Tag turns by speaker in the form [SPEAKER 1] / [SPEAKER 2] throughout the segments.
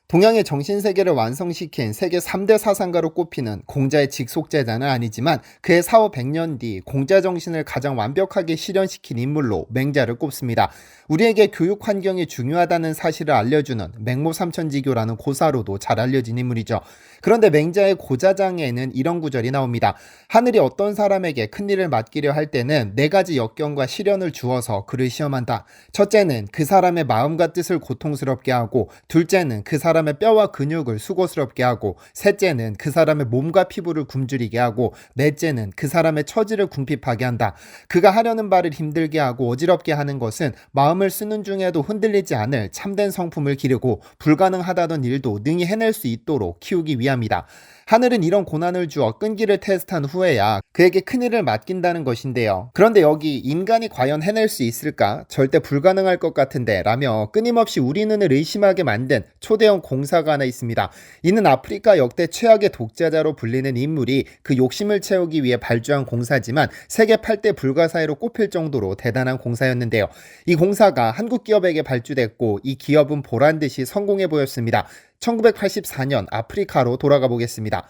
[SPEAKER 1] 동양의 정신세계를 완성시킨 세계 3대 사상가로 꼽히는 공자의 직속제자는 아니지만 그의 사후 100년 뒤 공자 정신을 가장 완벽하게 실현시킨 인물로 맹자를 꼽습니다. 우리에게 교육 환경이 중요하다는 사실을 알려주는 맹모삼천지교라는 고사로도 잘 알려진 인물이죠. 그런데 맹자의 고자장에는 이런 구절이 나옵니다. 하늘이 어떤 사람에게 큰일을 맡기려 할 때는 4가지 역경과 시련을 주어서 그를 시험한다. 첫째는 그 사람의 마음과 뜻을 고통스럽게 하고, 둘째는 그 사람의 뼈와 근육을 수고스럽게 하고, 셋째는 그 사람의 몸과 피부를 굶주리게 하고, 넷째는 그 사람의 처지를 궁핍하게 한다. 그가 하려는 바를 힘들게 하고 어지럽게 하는 것은 마음을 쓰는 중에도 흔들리지 않을 참된 성품을 기르고 불가능하다던 일도 능히 해낼 수 있도록 키우기 위함이다. 하늘은 이런 고난을 주어 끈기를 테스트한 후에야 그에게 큰일을 맡긴다는 것인데요. 그런데 여기 인간이 과연 해낼 수 있을까? 절대 불가능할 것 같은데 라며 끊임없이 우리 눈을 의심하게 만든 초대형 공사가 하나 있습니다. 이는 아프리카 역대 최악의 독재자로 불리는 인물이 그 욕심을 채우기 위해 발주한 공사지만 세계 8대 불가사의로 꼽힐 정도로 대단한 공사였는데요. 이 공사가 한국 기업에게 발주됐고 이 기업은 보란듯이 성공해 보였습니다. 1984년 아프리카로 돌아가 보겠습니다.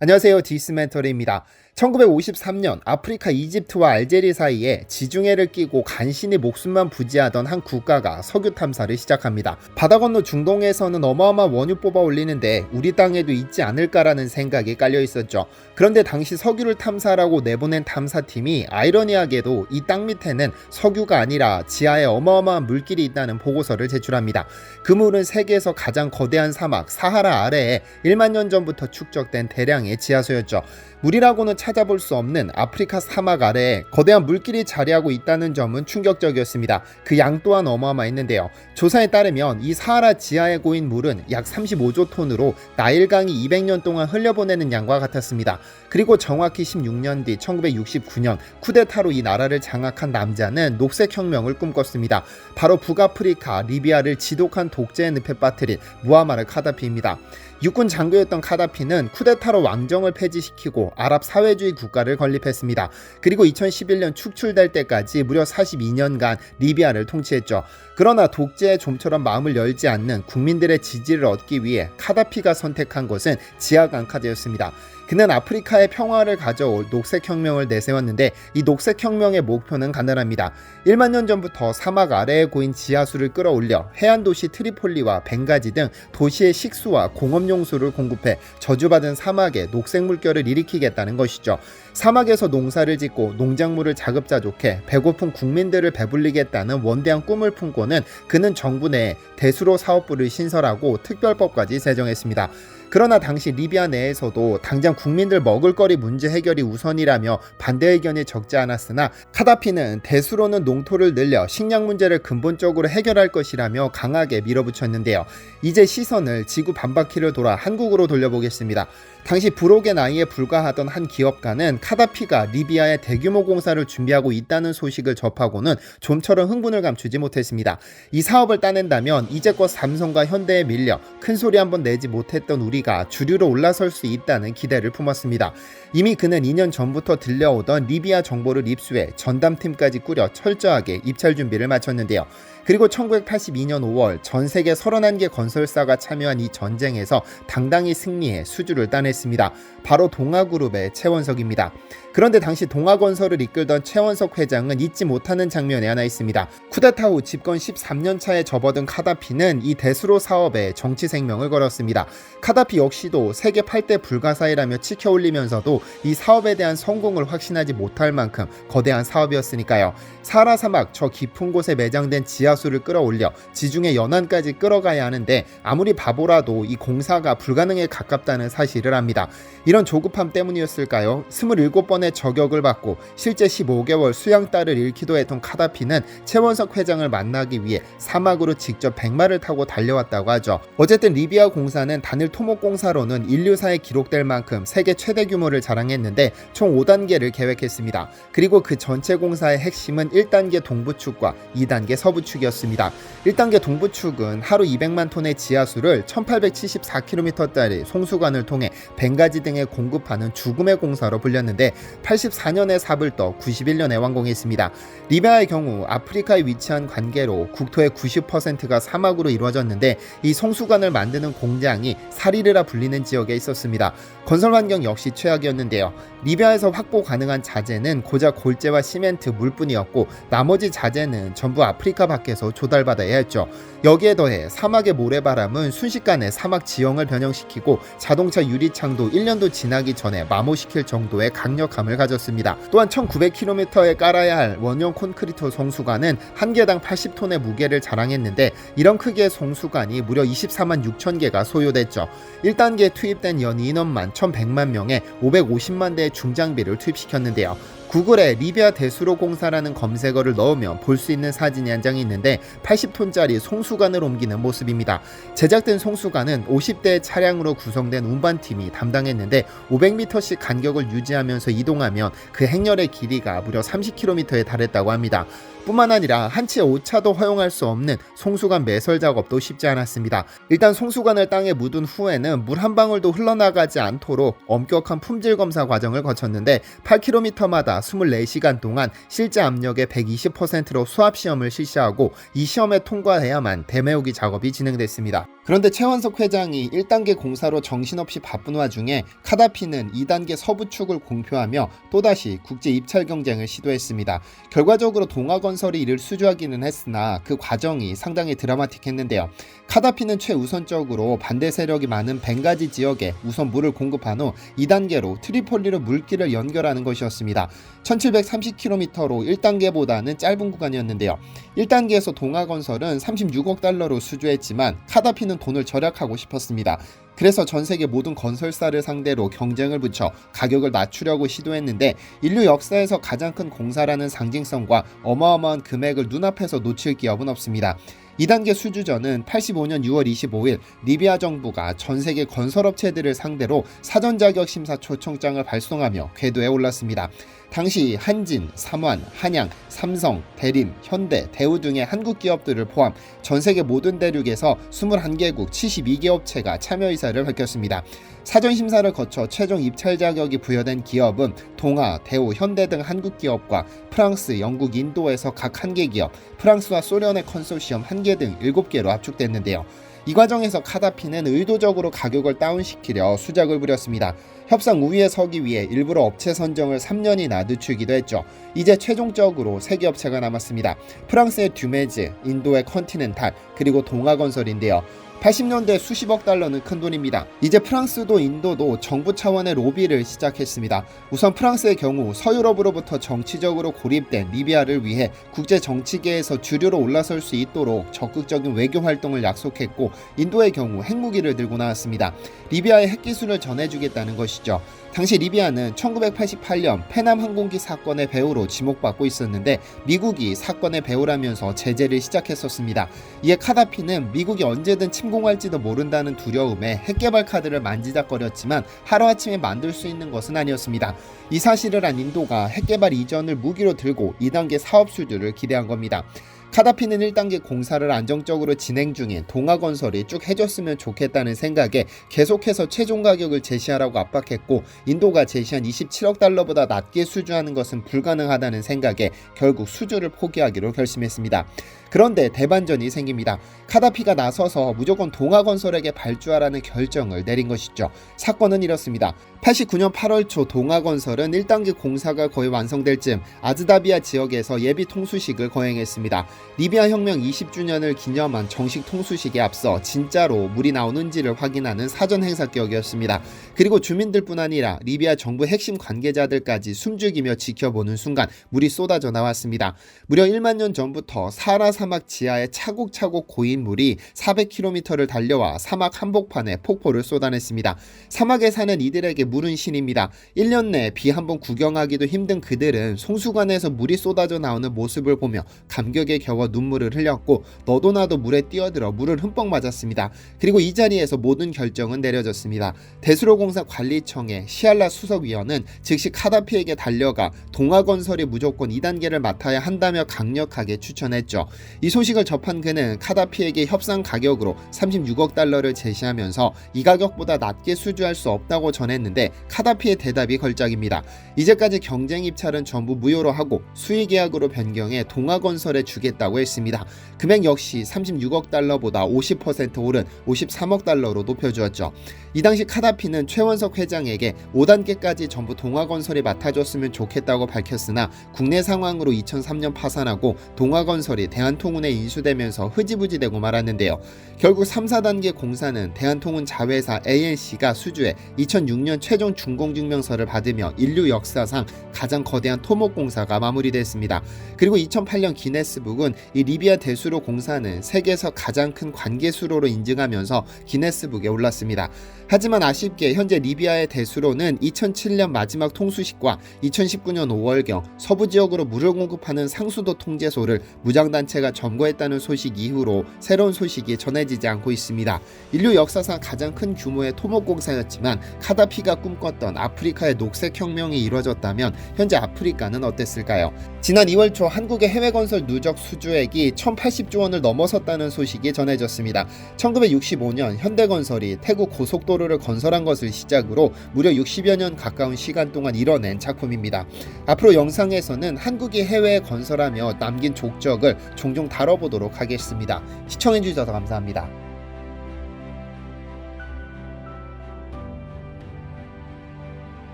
[SPEAKER 1] 안녕하세요, 디스멘터리입니다. 1953년 아프리카 이집트와 알제리 사이에 지중해를 끼고 간신히 목숨만 부지하던 한 국가가 석유 탐사를 시작합니다. 바다 건너 중동에서는 어마어마한 원유 뽑아 올리는데 우리 땅에도 있지 않을까라는 생각이 깔려 있었죠. 그런데 당시 석유를 탐사하라고 내보낸 탐사팀이 아이러니하게도 이 땅 밑에는 석유가 아니라 지하에 어마어마한 물길이 있다는 보고서를 제출합니다. 그 물은 세계에서 가장 거대한 사막 사하라 아래에 1만 년 전부터 축적된 대량의 지하수였죠. 물이라고는 찾아볼 수 없는 아프리카 사막 아래에 거대한 물길이 자리하고 있다는 점은 충격적이었습니다. 그 양 또한 어마어마했는데요. 조사에 따르면 이 사하라 지하에 고인 물은 약 35조 톤으로 나일강이 200년 동안 흘려보내는 양과 같았습니다. 그리고 정확히 16년 뒤 1969년 쿠데타로 이 나라를 장악한 남자는 녹색혁명을 꿈꿨습니다. 바로 북아프리카 리비아를 지독한 독재의 늪에 빠뜨린 무아마르 카다피입니다. 육군 장교였던 카다피는 쿠데타로 왕정을 폐지시키고 아랍 사회주의 국가를 건립했습니다. 그리고 2011년 축출될 때까지 무려 42년간 리비아를 통치했죠. 그러나 독재에 좀처럼 마음을 열지 않는 국민들의 지지를 얻기 위해 카다피가 선택한 것은 지하강카드였습니다. 그는 아프리카의 평화를 가져올 녹색혁명을 내세웠는데 이 녹색혁명의 목표는 간단합니다. 1만 년 전부터 사막 아래에 고인 지하수를 끌어올려 해안도시 트리폴리와 벵가지 등 도시의 식수와 공업용수를 공급해 저주받은 사막에 녹색 물결을 일으키겠다는 것이죠. 사막에서 농사를 짓고 농작물을 자급자족해 배고픈 국민들을 배불리겠다는 원대한 꿈을 품고는 그는 정부 내에 대수로 사업부를 신설하고 특별법까지 제정했습니다. 그러나 당시 리비아 내에서도 당장 국민들 먹을거리 문제 해결이 우선이라며 반대 의견이 적지 않았으나 카다피는 대수로는 농토를 늘려 식량 문제를 근본적으로 해결할 것이라며 강하게 밀어붙였는데요. 이제 시선을 지구 반바퀴를 돌아 한국으로 돌려보겠습니다. 당시 불혹의 나이에 불과하던 한 기업가는 카다피가 리비아에 대규모 공사를 준비하고 있다는 소식을 접하고는 좀처럼 흥분을 감추지 못했습니다. 이 사업을 따낸다면 이제껏 삼성과 현대에 밀려 큰소리 한번 내지 못했던 우리가 주류로 올라설 수 있다는 기대를 품었습니다. 이미 그는 2년 전부터 들려오던 리비아 정보를 입수해 전담팀까지 꾸려 철저하게 입찰 준비를 마쳤는데요. 그리고 1982년 5월 전 세계 31개 건설사가 참여한 이 전쟁에서 당당히 승리해 수주를 따냈습니다. 바로 동아그룹의 최원석입니다. 그런데 당시 동아건설을 이끌던 최원석 회장은 잊지 못하는 장면이 하나 있습니다. 쿠데타 후 집권 13년 차에 접어든 카다피는 이 대수로 사업에 정치 생명을 걸었습니다. 카다피 역시도 세계 8대 불가사의라며 치켜올리면서도 이 사업에 대한 성공을 확신하지 못할 만큼 거대한 사업이었으니까요. 사하라 사막 저 깊은 곳에 매장된 지하수를 끌어올려 지중해 연안까지 끌어가야 하는데 아무리 바보라도 이 공사가 불가능에 가깝다는 사실을 압니다. 이런 조급함 때문이었을까요? 27번의 저격을 받고 실제 15개월 수양딸을 잃기도 했던 카다피는 최원석 회장을 만나기 위해 사막으로 직접 백마를 타고 달려왔다고 하죠. 어쨌든 리비아 공사는 단일 토목공사로는 인류사에 기록될 만큼 세계 최대 규모를 자랑했는데 총 5단계를 계획했습니다. 그리고 그 전체 공사의 핵심은 1단계 동부축과 2단계 서부축이었습니다. 1단계 동부축은 하루 200만 톤의 지하수를 1874km짜리 송수관을 통해 벵가지 등에 공급하는 죽음의 공사로 불렸는데 84년에 삽을 떠 91년에 완공했습니다. 리비아의 경우 아프리카에 위치한 관계로 국토의 90%가 사막으로 이루어졌는데 이 송수관을 만드는 공장이 사리르라 불리는 지역에 있었습니다. 건설 환경 역시 최악이었는데요. 리비아에서 확보 가능한 자재는 고작 골재와 시멘트, 물뿐이었고 나머지 자재는 전부 아프리카 밖에서 조달받아야 했죠. 여기에 더해 사막의 모래바람은 순식간에 사막 지형을 변형시키고 자동차 유리창도 1년도 지나기 전에 마모시킬 정도의 강력함을 가졌습니다. 또한 1900km에 깔아야 할 원형 콘크리트 송수관은 한 개당 80톤의 무게를 자랑했는데 이런 크기의 송수관이 무려 24만 6천 개가 소요됐죠. 1단계에 투입된 연 인원만 1100만 명에 550만 대의 중장비를 투입시켰는데요. 구글에 리비아 대수로 공사라는 검색어를 넣으면 볼 수 있는 사진이 한 장이 있는데 80톤짜리 송수관을 옮기는 모습입니다. 제작된 송수관은 50대의 차량으로 구성된 운반팀이 담당했는데 500m씩 간격을 유지하면서 이동하면 그 행렬의 길이가 무려 30km에 달했다고 합니다. 뿐만 아니라 한치의 오차도 허용할 수 없는 송수관 매설 작업도 쉽지 않았습니다. 일단 송수관을 땅에 묻은 후에는 물 한 방울도 흘러나가지 않도록 엄격한 품질 검사 과정을 거쳤는데 8km마다 24시간 동안 실제 압력의 120%로 수압 시험을 실시하고 이 시험에 통과해야만 대매우기 작업이 진행됐습니다. 그런데 최원석 회장이 1단계 공사로 정신없이 바쁜 와중에 카다피는 2단계 서부축을 공표하며 또다시 국제 입찰 경쟁을 시도했습니다. 결과적으로 동아건설이 이를 수주하기는 했으나 그 과정이 상당히 드라마틱했는데요. 카다피는 최우선적으로 반대 세력이 많은 벵가지 지역에 우선 물을 공급한 후 2단계로 트리폴리로 물길을 연결하는 것이었습니다. 1730km로 1단계보다는 짧은 구간이었는데요. 1단계에서 동아건설은 36억 달러로 수주했지만 카다피는 돈을 절약하고 싶었습니다. 그래서 전 세계 모든 건설사를 상대로 경쟁을 붙여 가격을 낮추려고 시도했는데 인류 역사에서 가장 큰 공사라는 상징성과 어마어마한 금액을 눈앞에서 놓칠 기업은 없습니다. 2단계 수주전은 85년 6월 25일 리비아 정부가 전 세계 건설업체들을 상대로 사전 자격 심사 초청장을 발송하며 궤도에 올랐습니다. 당시 한진, 삼환, 한양, 삼성, 대림, 현대, 대우 등의 한국 기업들을 포함 전 세계 모든 대륙에서 21개국 72개 업체가 참여 의사를 밝혔습니다. 사전 심사를 거쳐 최종 입찰 자격이 부여된 기업은 동아, 대우, 현대 등 한국 기업과 프랑스, 영국, 인도에서 각 1개 기업, 프랑스와 소련의 컨소시엄 1개 등 7개로 압축됐는데요. 이 과정에서 카다피는 의도적으로 가격을 다운시키려 수작을 부렸습니다. 협상 우위에 서기 위해 일부러 업체 선정을 3년이나 늦추기도 했죠. 이제 최종적으로 3개 업체가 남았습니다. 프랑스의 듀메즈, 인도의 컨티넨탈, 그리고 동아건설인데요. 80년대 수십억 달러는 큰돈입니다. 이제 프랑스도 인도도 정부 차원의 로비를 시작했습니다. 우선 프랑스의 경우 서유럽으로부터 정치적으로 고립된 리비아를 위해 국제 정치계에서 주류로 올라설 수 있도록 적극적인 외교 활동을 약속했고 인도의 경우 핵무기를 들고 나왔습니다. 리비아의 핵기술을 전해주겠다는 것이죠. 당시 리비아는 1988년 페남 항공기 사건의 배후로 지목받고 있었는데 미국이 사건의 배후라면서 제재를 시작했었습니다. 이에 카다피는 미국이 언제든 침공할지도 모른다는 두려움에 핵개발 카드를 만지작거렸지만 하루아침에 만들 수 있는 것은 아니었습니다. 이 사실을 안 인도가 핵개발 이전을 무기로 들고 2단계 사업 수주를 기대한 겁니다. 카다피는 1단계 공사를 안정적으로 진행 중인 동아건설이 쭉 해줬으면 좋겠다는 생각에 계속해서 최종 가격을 제시하라고 압박했고 인도가 제시한 27억 달러보다 낮게 수주하는 것은 불가능하다는 생각에 결국 수주를 포기하기로 결심했습니다. 그런데 대반전이 생깁니다. 카다피가 나서서 무조건 동아건설에게 발주하라는 결정을 내린 것이죠. 사건은 이렇습니다. 89년 8월 초 동아건설은 1단계 공사가 거의 완성될 즈음 아즈다비아 지역에서 예비 통수식을 거행했습니다. 리비아 혁명 20주년을 기념한 정식 통수식에 앞서 진짜로 물이 나오는지를 확인하는 사전 행사 격이었습니다. 그리고 주민들뿐 아니라 리비아 정부 핵심 관계자들까지 숨죽이며 지켜보는 순간 물이 쏟아져 나왔습니다. 무려 1만 년 전부터 사하라 사막 지하에 차곡차곡 고인 물이 400km를 달려와 사막 한복판에 폭포를 쏟아냈습니다. 사막에 사는 이들에게 물은 신입니다. 1년 내 비 한 번 구경하기도 힘든 그들은 송수관에서 물이 쏟아져 나오는 모습을 보며 감격의 겨울을 겨워 눈물을 흘렸고 너도 나도 물에 뛰어들어 물을 흠뻑 맞았습니다. 그리고 이 자리에서 모든 결정은 내려졌습니다. 대수로공사 관리청의 시알라 수석위원은 즉시 카다피에게 달려가 동아건설이 무조건 2단계를 맡아야 한다며 강력하게 추천했죠. 이 소식을 접한 그는 카다피에게 협상 가격으로 36억 달러를 제시하면서 이 가격보다 낮게 수주할 수 없다고 전했는데 카다피의 대답이 걸작입니다. 이제까지 경쟁 입찰은 전부 무효로 하고 수의 계약으로 변경해 동아건설에 주겠다고 했습니다. 금액 역시 36억 달러보다 50% 오른 53억 달러로 높여주었죠. 이 당시 카다피는 최원석 회장에게 5단계까지 전부 동아건설이 맡아줬으면 좋겠다고 밝혔으나 국내 상황으로 2003년 파산하고 동아건설이 대한통운에 인수되면서 흐지부지되고 말았는데요. 결국 3, 4단계 공사는 대한통운 자회사 ANC가 수주해 2006년 최종 준공증명서를 받으며 인류 역사상 가장 거대한 토목공사가 마무리됐습니다. 그리고 2008년 기네스북은 이 리비아 대수로 공사는 세계에서 가장 큰 관계수로로 인증하면서 기네스북에 올랐습니다. 하지만 아쉽게 현재 리비아의 대수로는 2007년 마지막 통수식과 2019년 5월경 서부 지역으로 물을 공급하는 상수도 통제소를 무장단체가 점거했다는 소식 이후로 새로운 소식이 전해지지 않고 있습니다. 인류 역사상 가장 큰 규모의 토목공사였지만 카다피가 꿈꿨던 아프리카의 녹색혁명이 이루어졌다면 현재 아프리카는 어땠을까요? 지난 2월 초 한국의 해외건설 누적 수주액이 1080조 원을 넘어섰다는 소식이 전해졌습니다. 1965년 현대건설이 태국 고속도로를 건설한 것을 시작으로 무려 60여 년 가까운 시간 동안 이뤄낸 작품입니다. 앞으로 영상에서는 한국이 해외에 건설하며 남긴 족적을 종종 다뤄보도록 하겠습니다. 시청해주셔서 감사합니다.